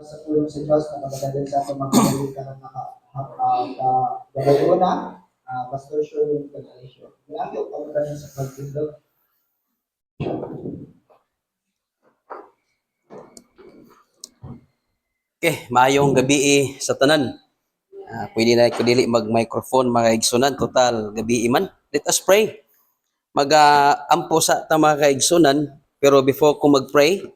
sa tulong sa Diyos na magdadal sa atong mga balita ng gabay una, Pastor Sherwin Cagalisyo. Grabe ang pagkakas sa pagtindog. Okay, maayong gabi sa tanan. Pwede na ko dili mag-microphone mga kaigsunan, total gabi man. Let us pray. Mag-ampo sa ta mga kaigsunan, pero before ko mag-pray,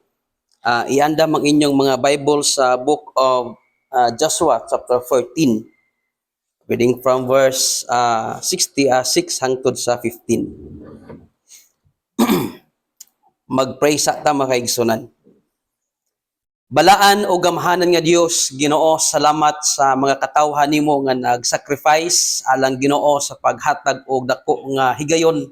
iandam ang inyong mga Bible sa book of Joshua chapter 14. Reading from verse 6 hangtod sa 15. Mag-pray sa ta mga kaigsunan. Balaan o gamhanan nga Dios, Ginoo, salamat sa mga katawhan nimo nga nag-sacrifice alang Ginoo sa paghatag og dako nga higayon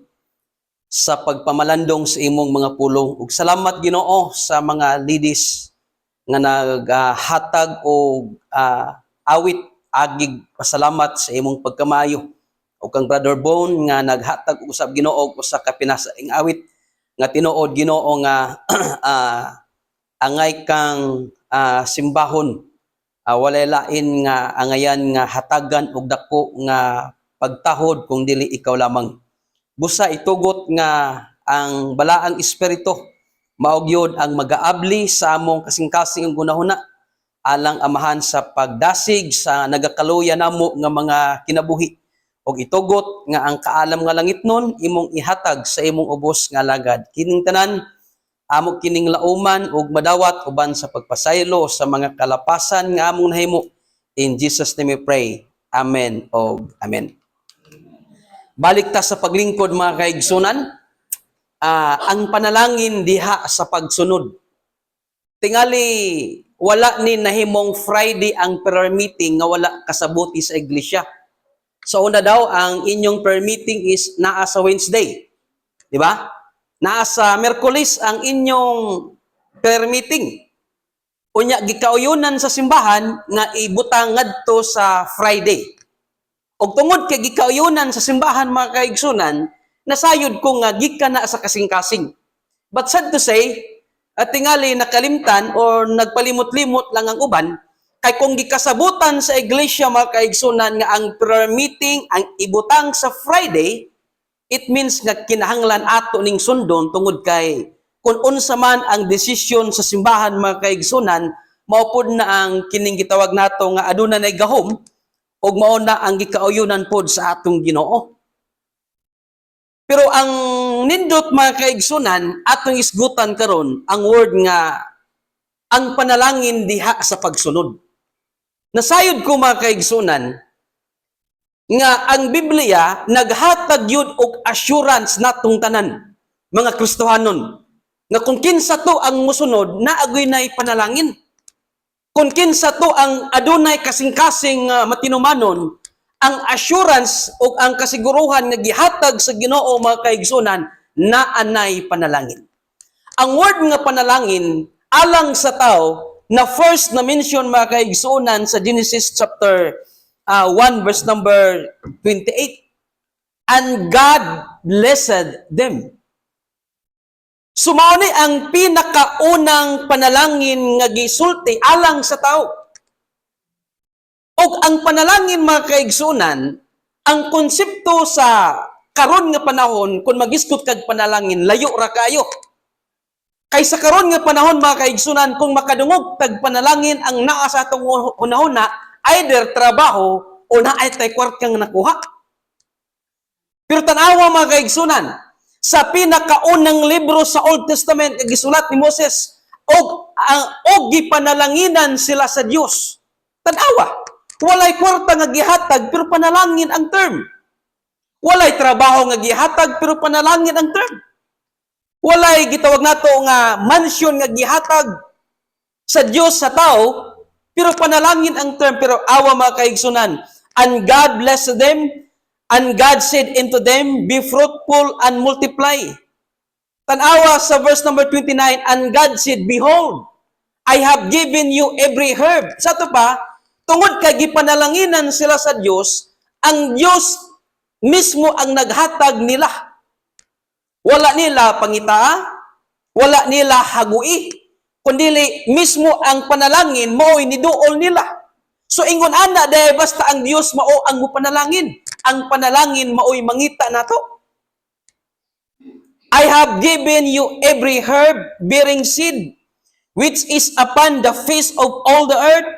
sa pagpamalandong sa imong mga pulong. Ug salamat Ginoo sa mga ladies nga naghatag og awit agig pasalamat sa imong pagkamayo. O kang Brother Bone nga naghatag usab Ginoo og usa ka pinasaing awit nga tinuod Ginoo nga angay kang simbahon, walay lain nga angayan nga hatagan og dako nga pagtahod kung dili ikaw lamang. Busa itugot nga ang balaang espiritu mao gyud ang magaabli sa among kasing-kasing ang gunahuna alang amahan sa pagdasig sa nagakaluya namo nga mga kinabuhi. Og itugot nga ang kaalam nga langitnon imong ihatag sa imong ubos nga lagad. Kining tanan amo kining lauman ug madawat uban sa pagpasaylo sa mga kalapasan nga among nahimo. In Jesus name we pray. Amen o amen. Balik ta sa paglingkod mga kaigsunan. Ang panalangin diha sa pagsunod. Tingali wala ni nahimong Friday ang prayer meeting nga wala kasabuti sa iglesia. So una daw ang inyong prayer meeting is naa sa Wednesday. Di ba? Nasa Miyerkules ang inyong prayer meeting. Unya gikauyunan sa simbahan nga ibutang ngadto sa Friday. Og tungod kay gikauyunan sa simbahan mga kaigsunan, nasayod ko nga gikan na sa kasing-kasing. But sad to say, at tingali nakalimtan or nagpalimot-limot lang ang uban, kay kung gikasabutan sa iglesia mga kaigsunan nga ang prayer meeting ang ibutang sa Friday, it means nga kinahanglan ato ning sundon tungod kay kung unsa man ang desisyon sa simbahan mga kaigsunan, mao pod na ang kining gitawag nato nga aduna nay gahom ug mao na ang gikauyunan pod sa atong Ginoo. Pero ang nindot mga kaigsunan atong isgutan karon ang word nga ang panalangin diha sa pagsunod. Nasayod ko mga kaigsunan nga ang Biblia naghatag yun og assurance natong tanan mga Kristohanon nga kung kinsa to ang musunod naagoy nay panalangin, kung kinsa to ang adunay kasing-kasing matinumanon, ang assurance o ang kasiguruhan nga gihatag sa Ginoo mga kaigsunan na anay panalangin. Ang word nga panalangin alang sa tao na first na mention mga kaigsunan sa Genesis chapter 1 verse number 28. And God blessed them. Sumao ni ang pinakaunang panalangin nga gisulti alang sa tao. Og ang panalangin mga kaigsunan, ang konsepto sa karon nga panahon kung magisgot kag panalangin layo ra kayo. Kay sa karon nga panahon mga kaigsunan kung makadungog tag panalangin ang naa sa atong hunahuna, either trabaho o naay tay kwartang nakuha. Pero tanawa mga kaigsunan, sa pinakaunang libro sa Old Testament nga gisulat ni Moses, og gipanalanginan sila sa Dios. Tanawa, walay kwarta nga gihatag pero panalangin ang term. Walay trabaho nga gihatag pero panalangin ang term. Walay gitawag nato nga mansion nga gihatag sa Dios sa tao pero panalangin ang term. Pero awa mga kaigsunan, and God blessed them, and God said unto them, be fruitful and multiply. Tanawa sa verse number 29, and God said, behold, I have given you every herb. Sa ito pa, tungod kay gipanalanginan sila sa Diyos, ang Diyos mismo ang naghatag nila. Wala nila pangita, wala nila hagui, kundili mismo ang panalangin mao'y niduol nila. So ingon ana dahil basta ang Dios mao ang panalangin. Ang panalangin mao'y mangita nato. I have given you every herb bearing seed, which is upon the face of all the earth,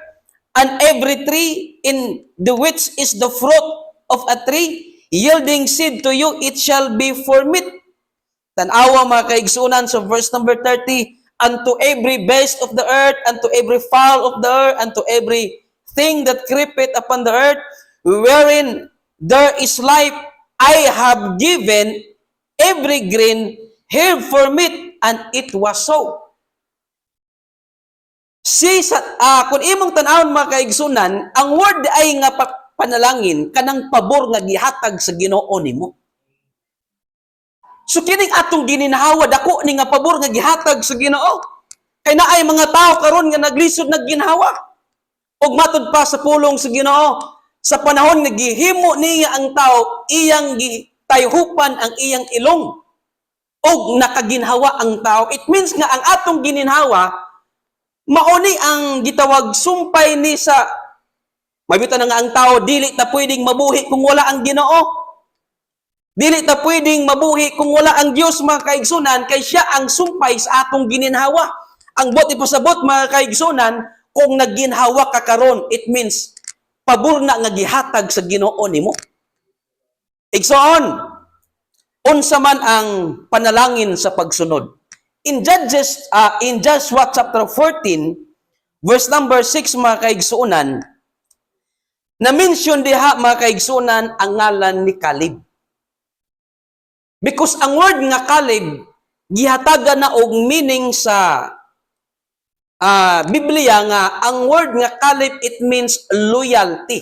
and every tree in the which is the fruit of a tree, yielding seed to you, it shall be for meat. Tanawa mga kaigsunan sa verse number 30, unto every beast of the earth, unto every fowl of the earth, unto every thing that creepeth upon the earth, wherein there is life, I have given every green herb for meat, and it was so. Kung imong tanawon mga kaigsunan, ang word ay nga panalangin, kanang pabor nga gihatag sa Ginoo nimo. So kining atong gininhawa, dako ni nga pabor nga gihatag sa Ginoo. Kay naay mga tao karon nga naglisod nagginhawa. Og matud pa sa pulong sa Ginoo, sa panahon nga gihimo niya ang tao, iyang tayhupan ang iyang ilong og nakaginhawa ang tao. It means nga ang atong gininhawa mauni ang gitawag sumpay ni sa mabita na nga ang tao dili ta pwedeng mabuhi kung wala ang Ginoo. Dili ta pwedeng mabuhi kung wala ang Dios mga kaigsunan, kay siya ang sumpay sa atong gininhawa. Ang bot ipasabot mga kaigsunan, kung nagginhawa ka karon, it means pabor na nga gihatag sa Ginoo nimo. Igsoon, unsa man ang panalangin sa pagsunod. In Joshua chapter 14, verse number 6 mga kaigsuunan, na-mention diha mga kaigsuunan ang ngalan ni Caleb. Because ang word nga Caleb, gihataga na og meaning sa Biblia nga, ang word nga Caleb, it means loyalty.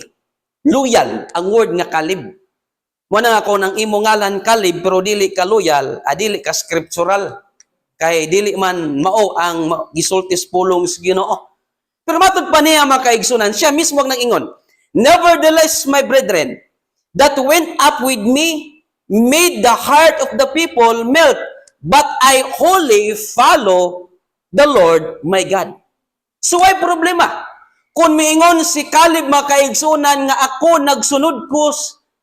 Loyal, ang word nga Caleb. Muna nga ko ng imo ngalan Caleb, pero dili ka loyal, dili ka scriptural. Kay dili man mao ang gisultis pulong sa Ginoo. Pero matud pa niya mga kaigsunan, siya mismo ang nag-ingon, nevertheless, my brethren, that went up with me, made the heart of the people melt, but I wholly follow the Lord my God. So ay problema. Kung miingon si Caleb mga kaigsunan nga ako nagsunod ko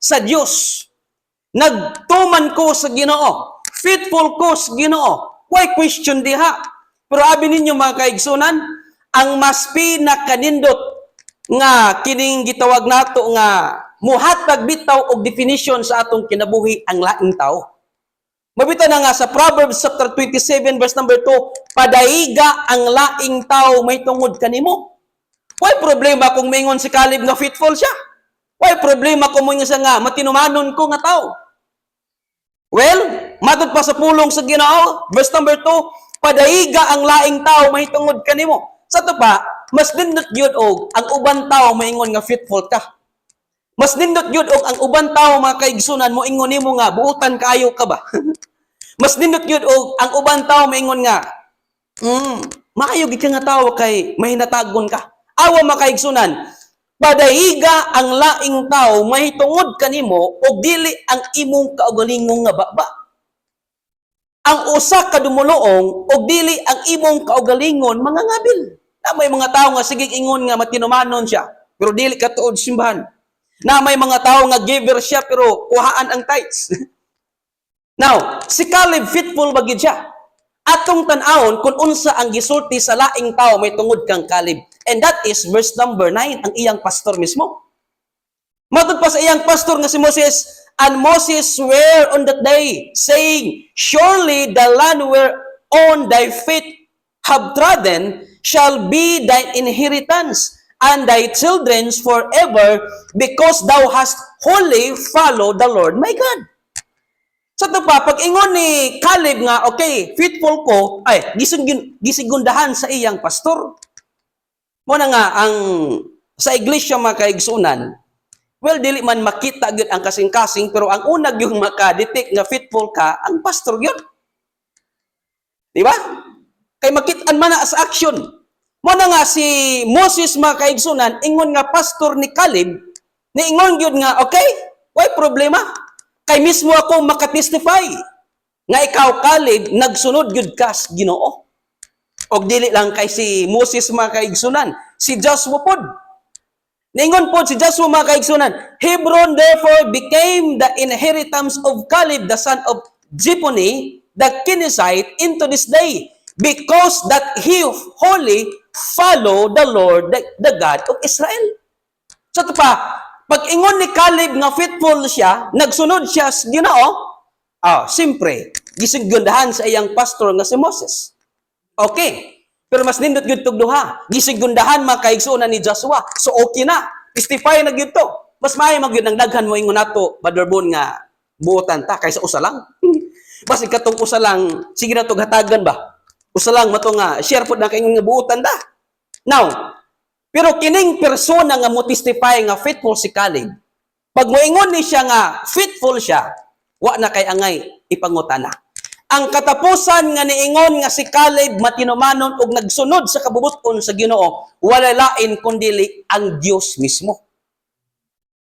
sa Dios, nagtuman ko sa Ginoo, faithful ko sa Ginoo, why question diha? Pero abi ninyo mga kaigsunan, ang mas pinakanindot nga kining gitawag nato nga muhatag bitaw og definition sa atong kinabuhi ang laing tao. Mabita na nga sa Proverbs chapter 27 verse number 2, padaiga ang laing tao may tungod kanimo. Why problema kung mingon si Caleb nga faithful siya? Why problema kung mingon siya nga matinumanon ko nga tao? Well, matod pa sa pulong sa Ginoo, verse number 2, padaiga ang laing tao may tungod kanimo. Sa to pa, mas nindot yun og ang uban tao maingon nga faithful ka. Mas nindot yun og ang uban tao mga kaigsunan mo ingon nimo nga buutan kaayo ka ba? Mas nindot yun og ang uban tao maingon nga maayo gid ka nga tao kay mahinatagon ka. Awa mga kaigsunan, padaiga ang laing tao mahitungod kanimo og dili ang imong kaugalingong nga baba. Ang usa ka dumuluong og dili ang imong kaugalingon mga ngabil. Na may mga tao nga sige ingon nga matinumanon siya, pero dili ka tuod simbahan. Na may mga tao nga giver siya pero kuhaan ang tithes. Now, si Caleb faithful ba gid siya? Atong tan-awon kung unsa ang gisulti sa laing tao may tungod kang Caleb. And that is verse number 9, ang iyang pastor mismo. Matod pa sa iyang pastor nga si Moses, and Moses sware on that day, saying, surely the land whereon thy feet have trodden shall be thine inheritance, and thy children's forever, because thou hast wholly followed the Lord my God. Sa ito pa, pag ingon ni Caleb nga, okay, faithful ko, ay, gisigundahan sa iyang pastor. Muna nga, ang sa iglesia mga kaigsunan, well, dili man makita gyud ang kasing-kasing, pero ang unag yung makadetect nga faithful ka, ang pastor yun. Di ba? Kay makitaan man na sa action. Muna nga si Moses mga kaigsunan, ingon nga pastor ni Caleb, ni ingon gyud nga, okay, why problema? Kay mismo ako makatestify nga ikaw Caleb nagsunod gyud ka sa Ginoo. O dili lang kay si Moses mga kaigsunan, si Joshua pod. Ningon po si Joshua mga kaigsunan, Hebron therefore became the inheritance of Caleb the son of Jephunneh the Kenizzite into this day, because that he wholly follow the Lord, the God of Israel. So ito pa, pag ingon ni Caleb nga faithful siya, nagsunod siya sa Ginoo, simpre, gisiggundahan sa iyang pastor nga si Moses. Okay. Pero mas nindot gyud tug duha. Gisiggundahan mga kaigsunan ni Joshua. So okay na. Testify na gyud to. Mas maayo magyud nang daghan mo ingon nato Baderbon nga buotan ta kaysa usa lang. Basi katong usa lang, sige na tog hatagan ba? Usa lang mato nga share pod na kay nga buotan ta. Now, pero kining persona nga mo testify nga faithful si Caleb, pag moingon ni siya nga faithful siya, wa na kay angay ipangutana. Ang katapusan nga niingon nga si Caleb matinumanon ug nagsunod sa kabubuton sa Ginoo, wala lain kundi ang Dios mismo.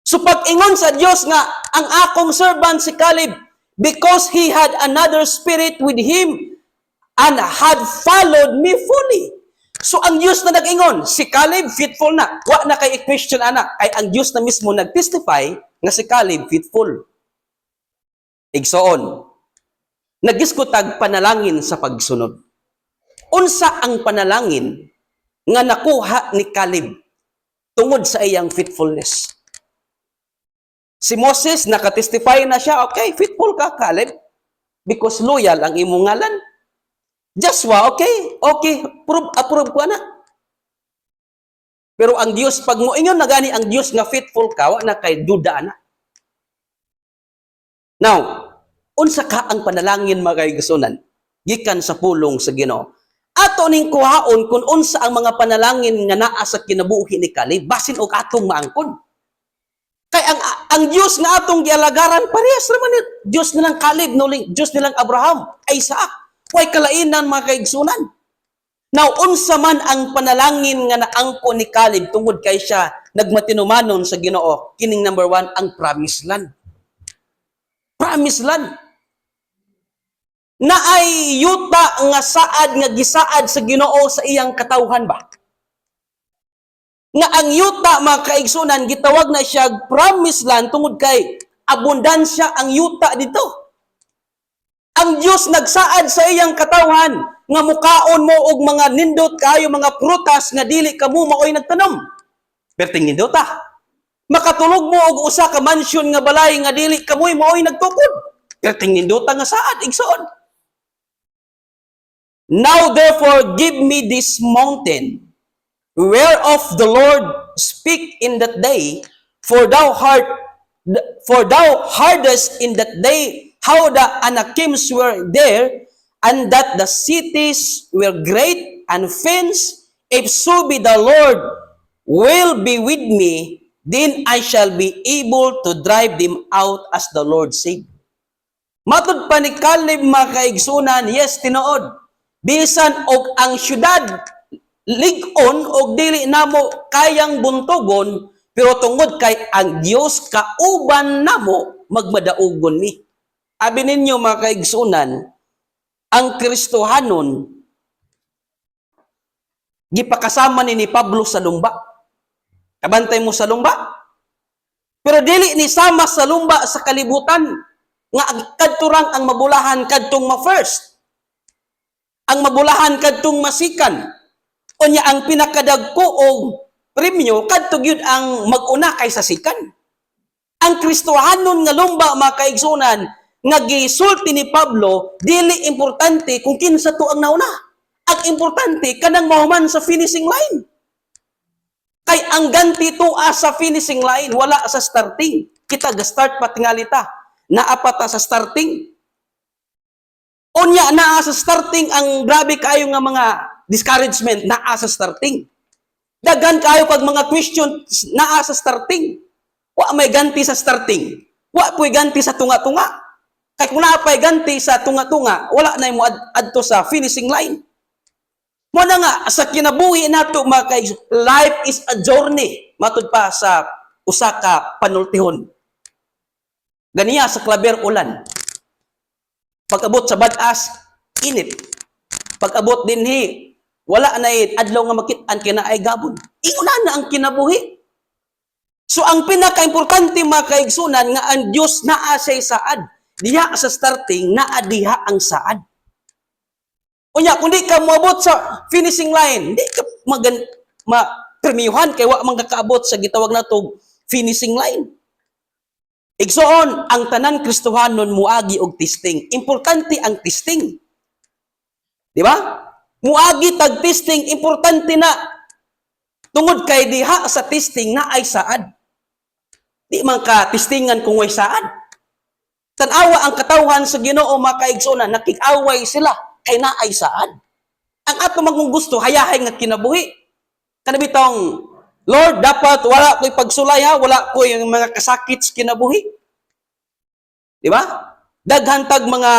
So pag ingon sa Dios nga ang akong servant si Caleb, because he had another spirit with him and had followed me fully. So ang Dios na nag-ingon, si Caleb faithful na. Wa na kay i-question anak, kay ang Dios na mismo nag-testify nga si Caleb faithful. Igsoon, nagiskutag panalangin sa pagsunod. Unsa ang panalangin nga nakuha ni Caleb tungod sa iyang faithfulness? Si Moses, nakatestify na siya, okay, faithful ka, Caleb, because loyal ang imong ngalan. Joshua, okay, approve ko na. Pero ang Diyos, pag mo ingon na gani ang Diyos nga faithful ka, wa na kay duda na. Now, unsa ka ang panalangin mga kaigsunan gikan sa pulong sa Ginoo? Ato ning kuhaon kung unsa ang mga panalangin nga naa sa kinabuhi ni Caleb basin og atong maangkon. Kay ang Dios nga atong gialagaran parehas ra man Dios nilang Caleb no Dios nilang Abraham, Isaac. Way kalainan mga kaigsunan. Now unsa man ang panalangin nga naangkon ni Caleb tungod kay siya nagmatinumanon sa Ginoo? Kining number 1 ang promised land. Promised land. Naay yuta nga saad nga gisaad sa Ginoo sa iyang katawhan ba? Nga ang yuta mga kaigsunan gitawag na siya promised land tungod kay abundansya ang yuta dito. Ang Dios nagsaad sa iyang katawhan nga mukaon mo og mga nindot kayo mga prutas nga dili kamo maoy nagtanom. Perting nindot ta. Makatulog mo og usa ka mansion nga balay nga dili kamoy maoy nagtukod. Perting nindot nga saad igsoon. Now therefore give me this mountain whereof the Lord speak in that day, for thou heardest in that day how the Anakims were there, and that the cities were great and fenced. If so be the Lord will be with me, then I shall be able to drive them out as the Lord said. Matud pa ni Caleb mga kaigsunan, yes, tinuod. Bisan og ang syudad lig-on og dili namo kayang buntogon, pero tungod kay ang Dios kauban namo magmadaugon ni. Abi ninyo mga kaigsunan, ang Kristohanon gipakasama ni Pablo sa lumba. Kabantay mo sa lumba? Pero dili ni sama sa lumba sa kalibutan nga kadturang ang mabulahan kadtong ma-first. Ang mabulahan kadtong masikan. Unya ang pinakadagko og premyo kadto gyud ang mag-una kaysa sikan. Ang Kristohanon nga lumba mga kaigsunan nga gisulti ni Pablo, dili importante kung kinsa to ang nauna. Ang importante kanang mahuman sa finishing line. Kay ang ganti tuwa sa finishing line wala sa starting. Kita ga-start patingalita. Naapata sa starting. Unya naa sa starting ang grabe kayo nga mga discouragement naa sa starting. Daghan kayo pag mga question naa sa starting. Wa may ganti sa starting. Wa po'y ganti sa tunga-tunga. Kay kung naapay ganti sa tunga-tunga, wala na mo adto sa finishing line. Mo na nga sa kinabuhi nato mga life is a journey. Matud pa sa usa ka panultihon. Ganiya sa klaber ulan. Pag-abot sa badas, init. Pag-abot dinhi wala na adlaw nga makit-an kina ay gabon. Inguna na ang kinabuhi. So ang pinaka-importante mga kaigsunan nga ang Dios naa say saad. Diha sa starting naa diha ang saad. Unya kung di ka moabot sa finishing line, di ka ma-premiuhan kay wa man kakaabot sa gitawag natog finishing line. Igsoon ang tanan Kristohanon muagi og testing. Importante ang testing. Di ba? Muagi tag testing, importante na. Tungod kay diha sa testing na ay saad. Di man ka testingan kung way saad. Tanawa ang katawhan sa Ginoo mga kaigsunan, nakig-away sila kay na ay saad. Ang ato magong gusto hayahay nga kinabuhi. Kanabitong Lord, dapat wala ko'y pagsulay ha, wala ko'y yung mga kasakit sa kinabuhi. Di ba? Daghantag mga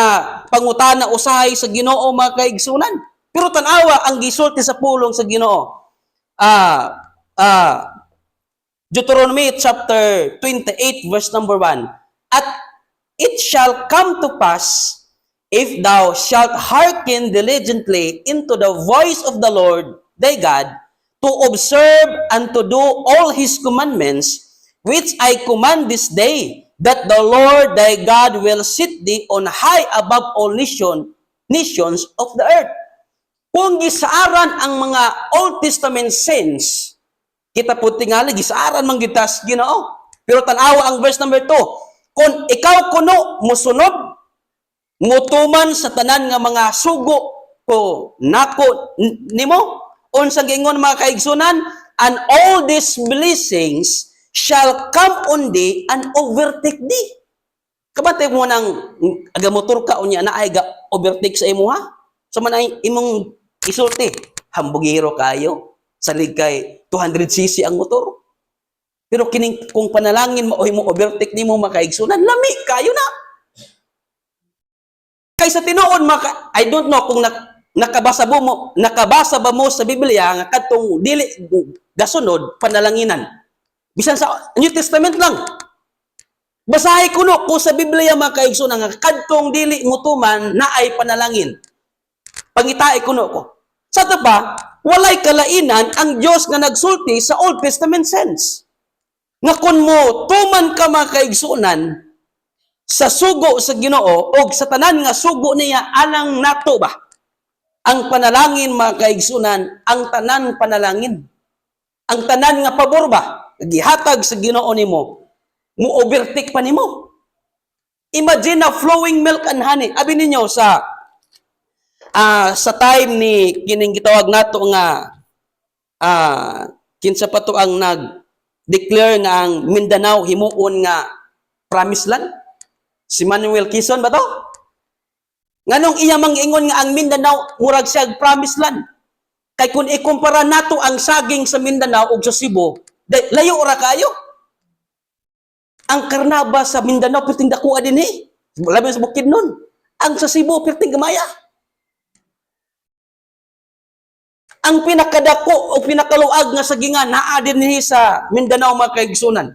pangutana usahay sa Ginoo mga kaigsunan. Pero tanawa ang gisulti sa pulong sa Ginoo. Deuteronomy chapter 28 verse number 1. At it shall come to pass, if thou shalt hearken diligently into the voice of the Lord thy God, to observe and to do all his commandments, which I command this day, that the Lord thy God will set thee on high above all nations of the earth. Kung gisaaran ang mga Old Testament saints, kita po tingali, gisaaran man gitas Ginoo. Pero tanawa ang verse number 2, kung ikaw kuno musunod, mutuman sa tanan nga mga sugo ko nako nimo, unsang gingon mga kaigsunan, and all these blessings shall come on thee and overtake thee. Kabantay mo nang agamotor ka unya na ay ga overtake sa imo ha? Sa man ay imong isulti, hambugiro kayo, salig kay 200cc ang motor. Pero kining kung panalangin mo o mo overtake nimo makaigsunan, lami kayo na. Kaysa tinuod I don't know kung nakabasa ba mo sa Biblia nga kadtong dili gasunod panalanginan. Bisan sa New Testament lang. Basahi kuno ko sa Biblia makaigsunan nga kadtong dili mutuman na ay panalangin. Pangitae kuno ko. Sa ito pa, walay kalainan ang Diyos nga nagsulti sa Old Testament sense. Nga kung mo tuman ka mga kaigsunan sa sugo sa Ginoo o sa tanan nga sugo niya alang nato ba? Ang panalangin mga kaigsunan, ang tanan panalangin. Ang tanan nga pabor ba? Gihatag sa Ginoo nimo, mo overtake pa nimo. Imagine na flowing milk and honey. Abi ninyo sa time ni kining gitawag nato nga kinsa pa to ang nag-declare nga ang Mindanao himuon nga promised land? Si Manuel Quezon ba to? Nganong iya mangingon nga ang Mindanao murag siya promised land? Kay kung ikumpara nato ang saging sa Mindanao ug sa Cebu, layo ra kayo. Ang karnaba sa Mindanao perting dakuha din labi sa Bukidnon. Ang sa Cebu perting gamaya. Ang pinakadako o pinakaluag nga sagingan naa dinhi sa Mindanao mga kaigsunan.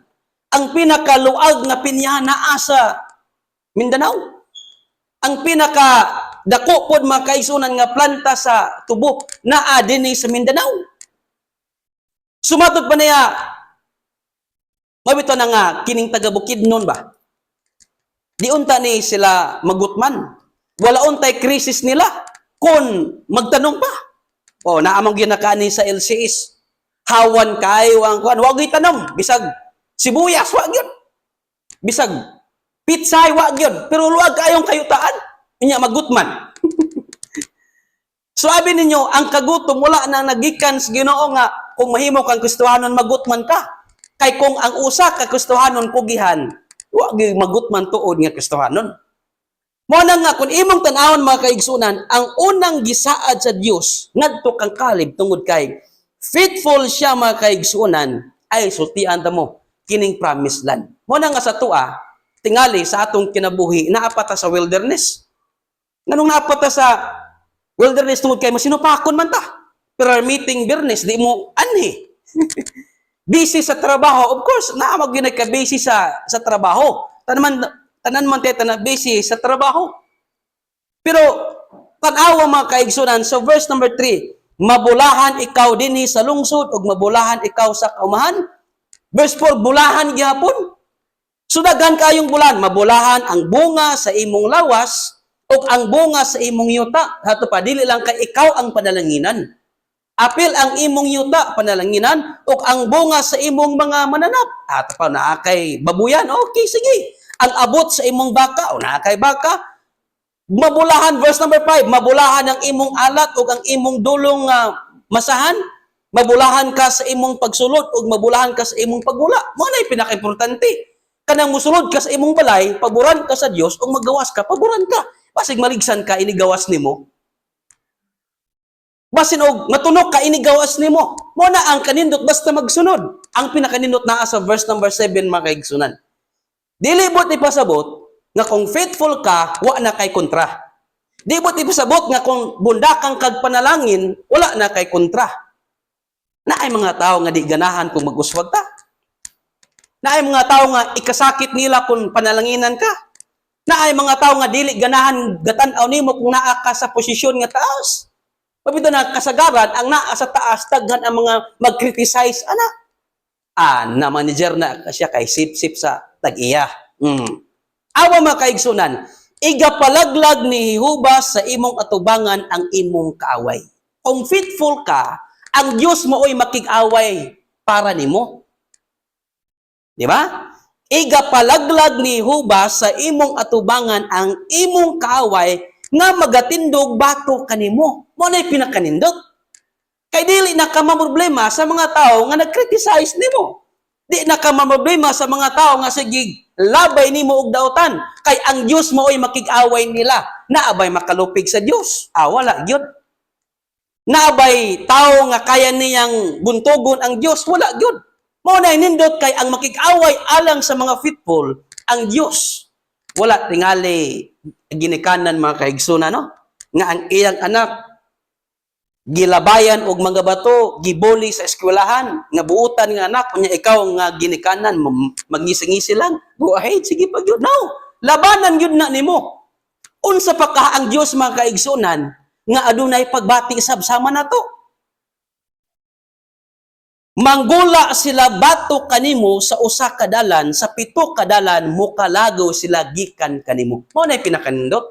Ang pinakaluag nga pinyahan naa sa Mindanao. Ang pinakadako pod mga kaigsunan nga planta sa tubo naa dinhi sa Mindanao. Sumatod pa niya mabito na nga kining taga Bukidnon ba? Di unta ni sila magutman. Wala untay krisis nila kung magtanong pa. O, naamang ginakani sa LCS. Hawan kayo ang kuan. Wag itanong. Bisag sibuyas, wag yun. Bisag pitsay, wag yun. Pero luwag kayong kayutaan. Inya magutman. So, abi ninyo, ang kagutom wala na nagikan sa Ginoo nga kung mahimo kang Kristohanon, magutman ka. Kay kung ang usa ka Kristohanon kugihan, wag magutman tuod nga Kristohanon. Mo na nga, kung imong tanawon mga kaigsunan, ang unang gisaad sa Dios ngadto kang kalib tungod kay faithful siya mga kaigsunan, ay sultian ta mo kining promised land. Mo na nga sa tua, tingali sa atong kinabuhi, naapata sa wilderness. Nganong naapata sa wilderness tungod kay masinupakon man ta. Pero meeting business, di mo anhi. Busy sa trabaho, of course, naamag yun ka busy sa trabaho. Tanan man tayo na busy sa trabaho. Pero, tanawa mga kaigsunan, so verse number 3, mabulahan ikaw dinhi sa lungsod ug mabulahan ikaw sa kaumahan. Verse 4, bulahan gihapon. So daghan kayong bulan, mabulahan ang bunga sa imong lawas ug ang bunga sa imong yuta. Hato pa dili lang kay ikaw ang panalanginan. Apil ang imong yuta panalanginan ug ang bunga sa imong mga mananap. Hato pa naa kay babuyan. Okay, sige. Ang abot sa imong baka o naa kay baka. Mabulahan, verse number 5, mabulahan ang imong alat ug ang imong dulong masahan. Mabulahan ka sa imong pagsulod ug mabulahan ka sa imong paggula. Mao na pinaka-importante. Kanang musulod ka sa imong balay, paboran ka sa Dios ug maggawas ka, paboran ka. Basig maligsan ka inigawas nimo. Basin og matunok ka inigawas nimo. Mao na ang kanindot basta magsunod. Ang pinakanindot naa sa verse number 7 mga kaigsunan. Dili bot ipasabot nga kung faithful ka, wa na kay kontra. Di bot ipasabot nga kung bundakang kag panalangin, wala na kay kontra. Naay mga tao nga di ganahan kung mag-uswag ta. Naay mga tao nga ikasakit nila kung panalanginan ka. Naay mga tao nga dili ganahan gatan-aw nimo kung naa ka sa posisyon nga taas. Pabito na kasagaran ang naa sa taas daghan ang mga mag-criticize ana. Na manager na siya kay sip-sip sa tag-iya. Awa mga kaigsunan, igapalaglag ni Jehova sa imong atubangan ang imong kaaway. Kung faithful ka, ang Dios mooy makig-away para nimo. Di ba? Igapalaglag ni Jehova sa imong atubangan ang imong kaaway nga magatindog bato kanimo. Mo na pinakanindot. Kay dili na ka problema sa mga tao nga nag-criticize nimo. Di na ka problema sa mga tao nga sige labay nimo og dautan. Kay ang Dios mooy makig-away nila. Naabay makalupig sa Dios. Wala gyud. Naabay tao nga kaya niyang buntogon ang Dios, wala gyud. Mao na nindot kay ang makig-away alang sa mga faithful ang Dios. Wala tingali ginikanan mga kaigsunan no nga ang iyang anak gilabayan og mga bato, gibuli sa eskwelahan, nga buutan nga anak kunya ikaw nga ginikanan magngisi-ngisi lang. Go ahead, sige pa gyud. No, labanan gyud na nimo. Unsa pa ka ang Dios mga kaigsunan nga adunay pagbati sabsama nato. Manggula sila bato kanimo sa usa ka dalan, sa 7 ka dalan mukalagaw sila gikan kanimo. Mao nay pinakanindot.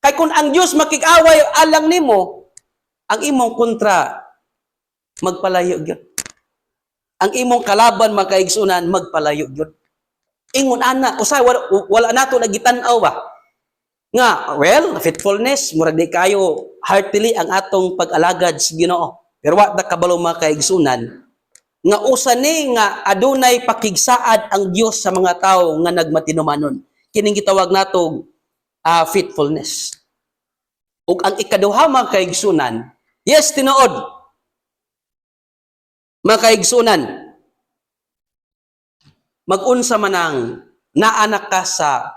Kay kun ang Dios makig-away alang nimo, ang imong kontra magpalayo gyud. Ang imong kalaban makaigsunan magpalayo gyud. Ingon ana usay wala nato nagitan-aw ba? Nga well, faithfulness murag di kayo heartily ang atong pag-alagad sa Ginoo. Pero wa ta kabalo makaigsunan nga usa ni nga adunay pakigsaad ang Dios sa mga tawo nga nagmatinumanon. Kining gitawag nato faithfulness. Ug ang ikaduha mga kaigsunan, yes tinuod. Mga kaigsunan, mag-unsa man ang naanak ka sa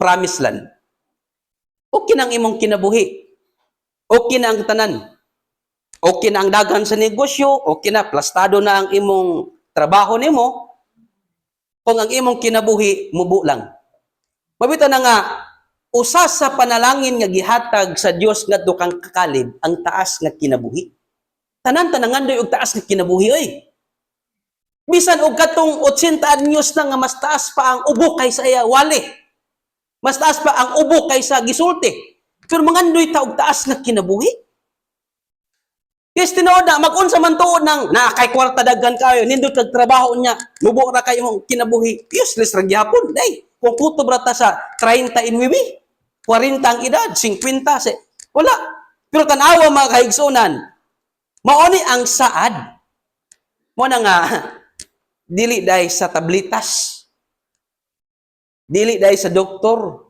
promised land. Okay na ang imong kinabuhi. Okay na ang tanan. Okay na ang daghan sa negosyo, okay na, plastado na ang imong trabaho nimo. Kung ang imong kinabuhi, mubo lang. Mabito na nga, usa sa panalangin nga gihatag sa Dios ngadto kang kakalib, ang taas nga kinabuhi. Tanan-tanangan doy og taas nga kinabuhi, oy. Bisan og katong 80 anyos na nga mas taas pa ang ubo kaysa iya wali. Mas taas pa ang ubo kaysa gisulti. Pero mangandoy ta og taas nga kinabuhi. Yes, tinuod na, mag-unsa man tuod ng nakay kwarta daghan kayo, nindot kag trabaho niya, mubo ra kayo kinabuhi. Useless ra gyapon, day. Kung puto brata sa 30 inwiwi, 40 ang edad, 50, wala. Pero tanawa mga kaigsunan, mauni ang saad. Mo na nga, dili dahil sa tablitas. Dili dahil sa doktor.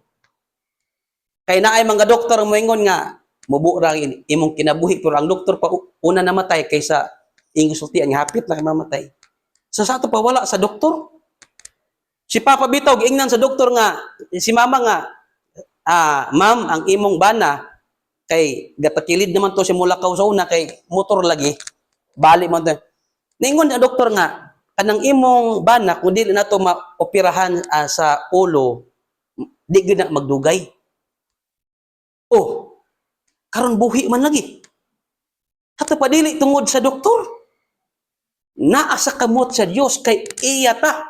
Kay naay mga doktor mo ingon nga, mubo ra imong kinabuhi pero ang doktor pa una namatay kaysa ingong sultian nga hapit na mamatay. Sa ato pa wala sa doktor. Si Papa Bitaw giingnan sa doktor nga si mama nga ma'am ang imong bana kay gatakilid naman to si mulakaw sa una kay motor lagi bali man to. Ningon ang doktor nga kanang imong bana kun dili nato maoperahan sa ulo di gyud na magdugay. Oh, karon buhi man lagi. Hato padili tungod sa doktor. Naa sa kamot sa Dios kay iya ta.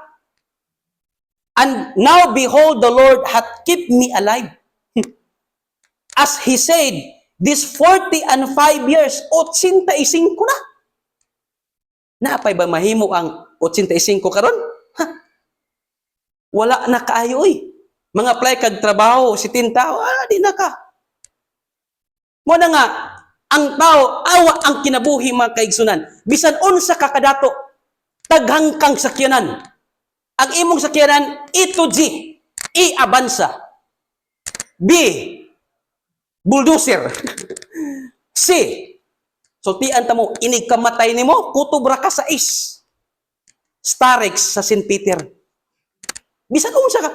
And now behold, the Lord hath kept me alive. As he said, this 45 years, 85 na. Naapay ba mahimo ang 85 karon? Wala na kaayo Mga apply kag trabaho, si tintao, di na ka. Mo na nga, ang tao, awa ang kinabuhi mga kaigsunan. Bisan unsa ka kadato, taghang kang sakyanan. Ang imong sakyanan, ito G, i-abansa. B, bulldozer. C, sultian ta mo, inig kamatay nimo, kutubra ka sa is. Starex sa St. Peter. Bisan unsa ka,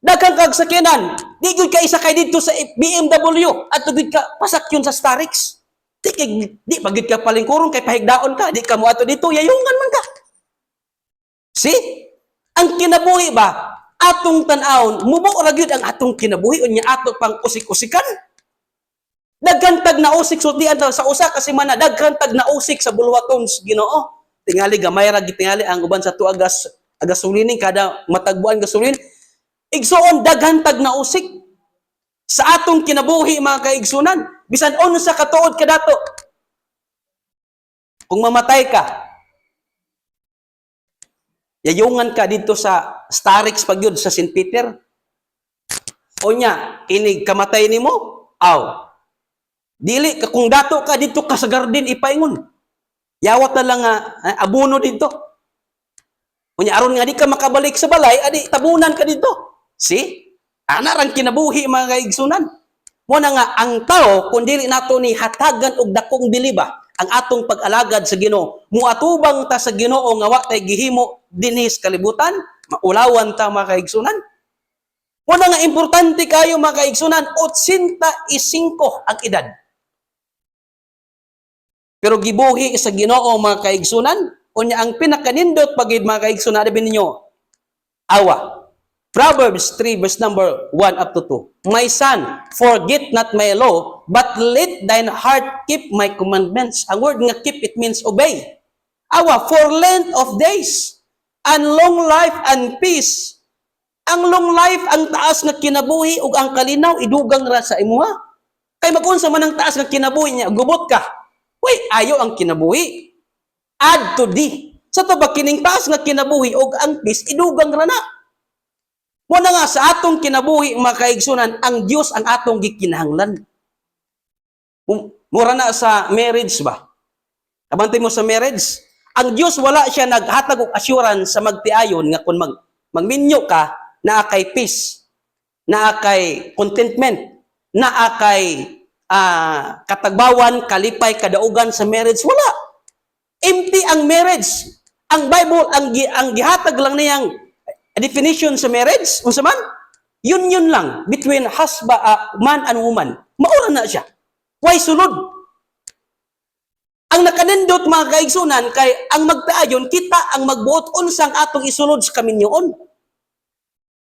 daghang kag sakyanan, di gyud ka isa kay dito sa BMW at tugid ka pasakyon sa Starex. Di pagid ka palingkurong kay pahigdaon ka, di ka mo ato dito, yayungan man ka. See? Ang kinabuhi ba, atong tan-awon, mubo ra gyud ang atong kinabuhi unya ato pang usik-usikan. Daghan tag nausik sultian sa usa ka semana, daghan tag nausik sa bulwaton sa Ginoo. Tingali gamay ra gitingali ang uban sa tuagas gasolina kada matagbuan gasolina. Igsuon daghan tag nausik sa atong kinabuhi mga kaigsunan. Bisan unsa ka tuod kadato. Kung mamatay ka, yayungan ka dito sa Starex pagyud sa St. Peter. Unya, inig kamatay nimo, aw. Dili ka kung dato ka dito ka sa garden ipaingon. Yawat na lang abono dito. Unya aron nga di ka makabalik sa balay, adi tabunan ka dito. See? Ana rang kinabuhi mga kaigsunan. Mo na nga ang tao kun dili nato ni hatagan og dakong biliba ang atong pag-alagad sa Ginoo. Muatubang ta sa Ginoo nga wa tay gihimo dinhi sa kalibutan, maulawan ta mga kaigsunan. Mo na nga importante kayo mga kaigsunan, 85 ang edad. Pero gibuhi sa Ginoo mga kaigsunan, unya ang pinakanindot pagid mga kaigsunan abi ninyo. Awa. Proverbs 3 verse number 1 up to 2. My son, forget not my law, but let thine heart keep my commandments. Ang word nga keep, it means obey. Awa, for length of days, and long life and peace. Ang long life, ang taas nga kinabuhi, ug ang kalinaw, idugang ra sa imuha. Kay mag-unsa man ang taas nga kinabuhi niya, gubot ka. Uy, ayo ang kinabuhi. Add to D. Sa to ba kining taas nga kinabuhi, ug ang peace, idugang ra na. Mo na nga sa atong kinabuhi mga kaigsunan, ang Dios ang atong gikinahanglan. Mura na sa marriage ba? Kabantay mo sa marriage, ang Dios wala siya naghatag og assurance sa magtiayon nga kun magminyo ka naa kay peace, naa kay contentment, naa kay katagbawan, kalipay, kadaugan sa marriage. Wala. Empty ang marriage. Ang Bible ang gihatag lang niyang definition sa marriage, unsa man? Union lang between man and woman. Maura na siya. Why sulod? Ang nakanindot mga kaigsunan kay ang magpaayon kita ang magbuot unsang atong isulod sa kaminyoon.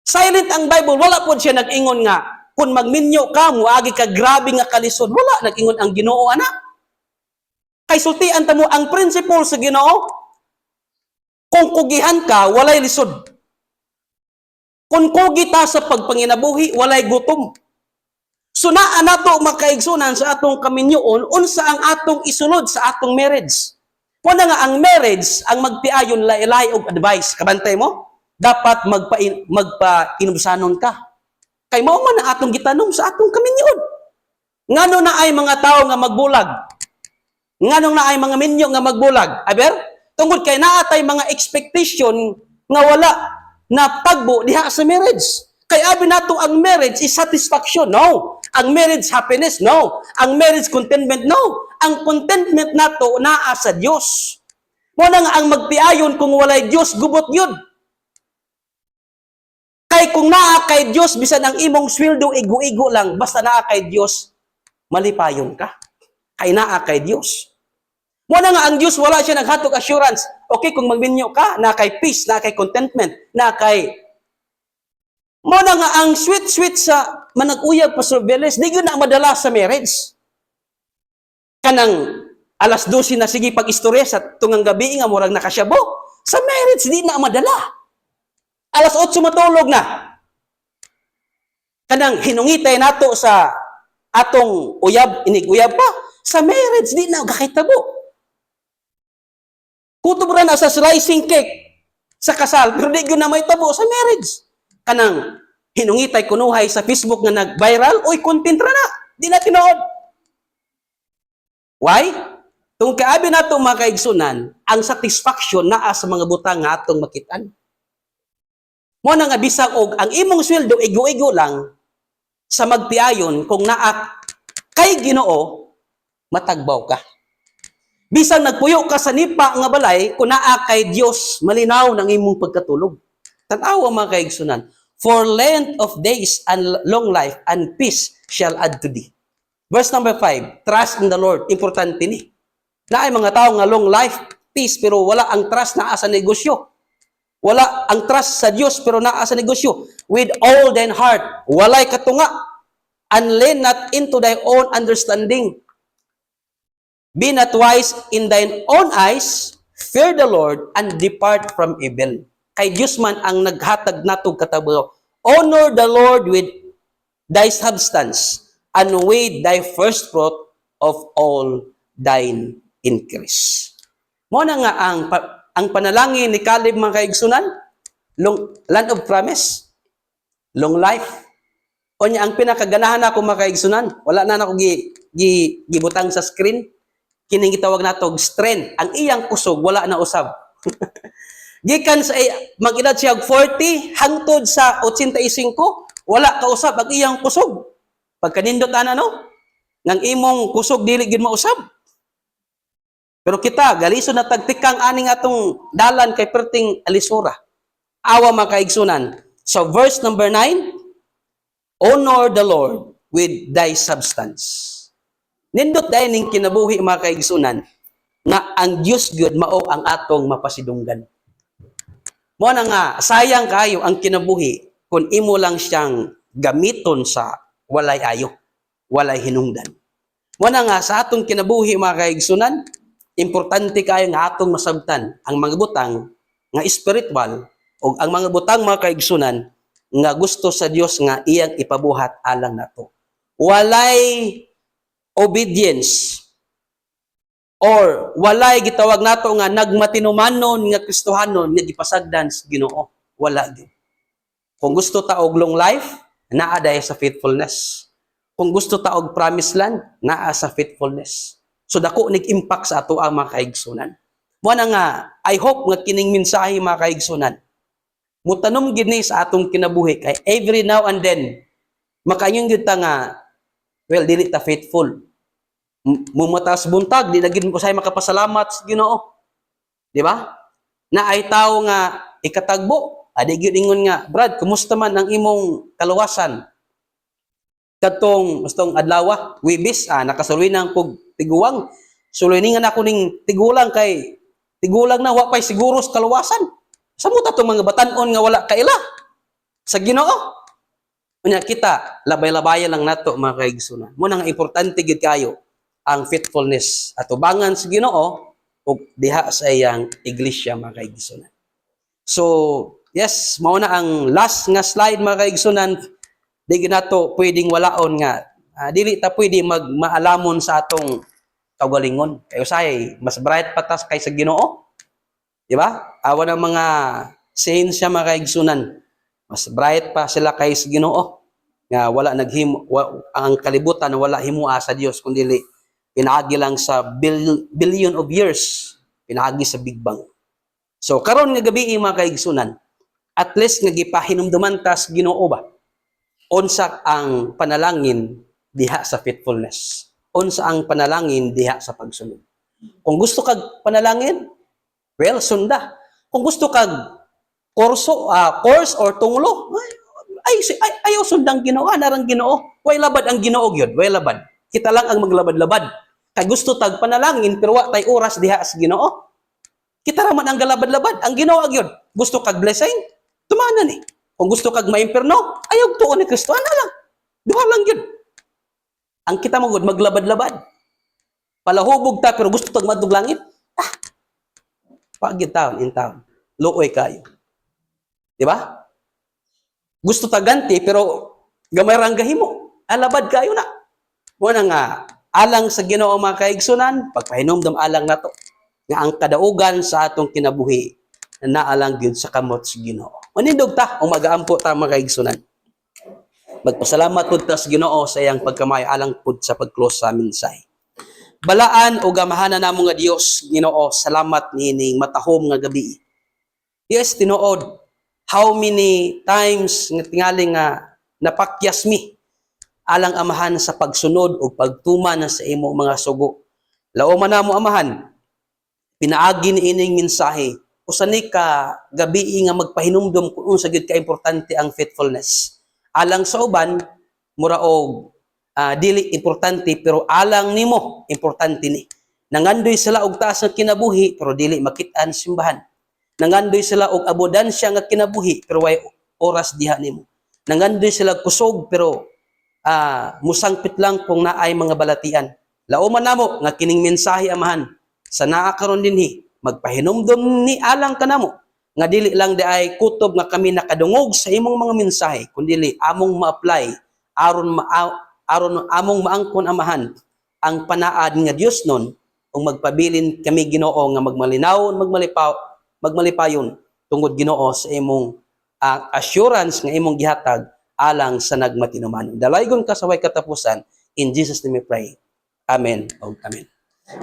Silent ang Bible, wala po siya nag-ingon nga kung magminyo ka mo agi ka grabe nga kalisod. Wala nag-ingon ang Ginoo ana. Kay sultian ta mo ang principle sa Ginoo. Kung kugihan ka, walay lisod. Kung kugita sa pagpanginabuhi, walay gutom. So naa nato makaigsunan sa atong kaminyoon, unsa ang atong isunod sa atong marriage. Kuna nga ang marriage, ang magpiayon laylay og advice. Kabantay mo? Dapat magpa-inubsanon ka. Kay mao man ang atong gitanong sa atong kaminyoon. Ngano na ay mga tao nga magbulag? Ngano na ay mga minyo nga magbulag? Aber, tungod kay naatay mga expectation nga wala na pagbo diha sa marriage. Kay abi nato ang marriage is satisfaction. No. Ang marriage happiness. No. Ang marriage contentment. No. Ang contentment nato naa sa Dios. Mo na nga ang magpiayon kung walay Dios gubot yun. Kay kung naa kay Dios bisan ang imong sweldo igo-igo lang basta naa kay Dios malipayon ka. Kay naa kay Dios. Mo na nga ang Dios wala siya naghatag assurance. Okay kung magminyo ka na kay peace, na kay contentment, na kay mo na nga ang sweet sa manag-uyab Pastor Beles, di gyud na madala sa marriage. Kanang Alas 12 na sige pag-istorya sa tungang gabi nga murag nakasyabo. Sa marriage di na madala. Alas 8 matulog na. Kanang hinungitay nato sa atong uyab, inig-uyab pa. Sa marriage di na gakitabo. Kutubra na sa slicing cake sa kasal, pero di na may tabo sa marriage. Kanang hinungitay kunuhay sa Facebook nga nag-viral, oy, content ra na. Di na tinood. Why? Kung kaabi nato mga kaigsunan, ang satisfaction naa sa mga butang nga atong makitaan. Mo na nga bisag og ang imong sweldo igo-igo lang sa magpiayon kung naa kay Ginoo matagbaw ka. Bisang nagpuyo ka sa nipa nga balay kung naa kay Dios malinaw ng imong pagkatulog. Tan-awa mga kaigsunan, for length of days and long life and peace shall add to thee. Verse number 5, trust in the Lord. Importante ni. Na ay mga tao nga long life, peace, pero wala ang trust naa sa negosyo. Wala ang trust sa Diyos, pero naa sa negosyo. With all thine heart, walay katunga, and lean not into thy own understanding. Be not wise in thine own eyes, fear the Lord, and depart from evil. Kay Diyos man ang naghatag natog katabaw. Honor the Lord with thy substance, and with thy first fruit of all thine increase. Mo na nga ang panalangin ni Caleb mga kaigsunan, land of promise, long life. O niya, ang pinakaganahan ako mga kaigsunan, wala na ako gibutang sa screen, kining gitawag natog strength. Ang iyang kusog, wala na usab. Gikan sa mag-edad siya 40, hangtod sa 85, wala ka usab ang iyang kusog. Pagkanindot ana no, ngang imong kusog dili gid mausab. Pero kita, galiso na tagtikang aning atong dalan kay perting alisura. Awa mga kaigsunan. So verse number 9, honor the Lord with thy substance. Nindot dahil ning kinabuhi mga kaigsunan, nga ang Diyos Gud mao ang atong mapasidunggan. Mo na nga, sayang kayo ang kinabuhi kung imo lang siyang gamiton sa walay ayo, walay hinungdan. Mo na nga, sa atong kinabuhi mga kaigsunan, importante kayo nga atong masabtan ang mga butang nga spiritual o ang mga butang mga kaigsunan nga gusto sa Dios nga iyang ipabuhat alang nato. Walay obedience or walay gitawag nato nga nagmatinumanon nga Kristohanon nga gipasagdan sa Ginoo. Wala gyud. Kung gusto ta og long life, naa day sa faithfulness. Kung gusto ta og promised land, naa sa faithfulness. So dako nag-impact sa ato ang mga kaigsunan. Mo na nga, I hope nga kining mensahe mga kaigsunan, mutanom gid ni sa atong kinabuhi kay every now and then makayong gyud ta nga well dili ta faithful. Mumutas buntag di na gid ko say makapasalamat sa Ginoo. Di ba? Na ay tawo nga ikatagbo, adi gyud ingon nga, Brad, kumusta man ang imong kaluwasan? Katong gustong adlaw, Wibis, nakasuloy na kog tiguwang. Suloyningan ako ning tigulang kay tigulang na wa pay siguro sa kaluwasan. Samot atong mga batan-on nga wala kaila sa Ginoo. Unya kita labay-labayan lang nato mga kaigsunan. Mo nang importante gid kayo ang faithfulness at ubangan sa Ginoo ug diha sa iyang iglesia mga kaigsunan. So, yes, mao na ang last nga slide mga kaigsunan. Di nato pwedeng walaon nga dili ta pwede maalamon sa atong kaugalingon. Kay usay mas bright patas kay sa Ginoo. Di ba? Awan ang mga saints siya mga kaigsunan. Mas bright pa sila kay sa Ginoo. Nga wala ang kalibutan na wala himua sa Dios kundi pinaagi lang sa billion of years. Pinaagi sa Big Bang. So karon nga gabi mga kaigsunan, at least nga gipahinumduman ta sa Ginoo ba? Unsa ang panalangin diha sa faithfulness? Unsa ang panalangin diha sa pagsunod? Kung gusto kag panalangin, well, sunda. Kung gusto kag course or tunglo, ayaw sundang Ginoo, narang Ginoo. Way labad ang Ginoo gyud, way labad. Kita lang ang maglabad-labad. Kay gusto tag panalangin pero wa tay oras diha sa Ginoo. Kita raman ang galabad-labad. Ang Ginoo gyud, gusto kag blessing, tumanan ni. Kung gusto kag maimperno, ayaw tuon ni Kristo, ana lang. Duha lang yun. Ang kita mo gud maglabad-labad. Palahubog ta pero gusto tag madug langit. Pagit taon in town. Luoy kayo. Di ba? Gusto ta ganti pero gamay rang gahimo. Alabad kayo na. Muna nga alang sa Ginoo mga kaigsunan, pagpahinomdom alang nato nga ang kadaugan sa atong kinabuhi na naalang gyud sa kamot sa Ginoo. Manindog ta o magaampo ta mga kaigsunan. Magpasalamat pud ta sa Ginoo sa iyang pagkamay alang pud sa pag-close sa mensahe. Balaan o gamahanan namo nga Dios, Ginoo, salamat nining matahom nga gabi. Yes, tinuod, how many times nga tingali nga napakyas mi alang amahan sa pagsunod o pagtuman sa imo mga sugo. Lao man namo amahan, pinaagi ni ining mensahe, usani ka gabi nga magpahinumdom kung unsa gyud ka importante ang faithfulness. Alang sa uban, mura og dili importante pero alang nimo importante ni. Nangandoy sila og taas nga kinabuhi pero dili makit-an simbahan. Nangandoy sila og abodansya nga kinabuhi pero way oras diha nimo. Nangandoy sila kusog pero musangpit lang kung naay mga balatian. Lauman namo nga kining mensahe amahan sa naa karon dinhi magpahinumdom ni alang kanamo nga dili lang di ay kutob nga kami nakadungog sa imong mga mensahe kundi among ma-apply aron among maangkon amahan ang panaad nga Dios nun ug magpabilin kami Ginoo nga magmalinaw magmalipayon tungod Ginoo sa imong assurance nga imong gihatag alang sa nagmatinuman. Dalaygon ka sa way katapusan. In Jesus name we pray. Amen o amen.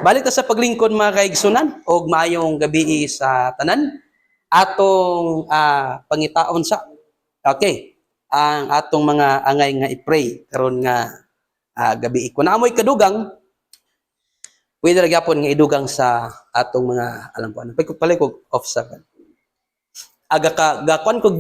Balik ta sa paglingkod mga kaigsunan og maayong gabi sa tanan. Atong pangitaon sa ang atong mga angay nga i-pray karon nga gabi. Kung naamoy kadugang, pwede ra gyapon nga idugang sa atong mga alam ko ano. Palikog off sa aga ka gakuan kog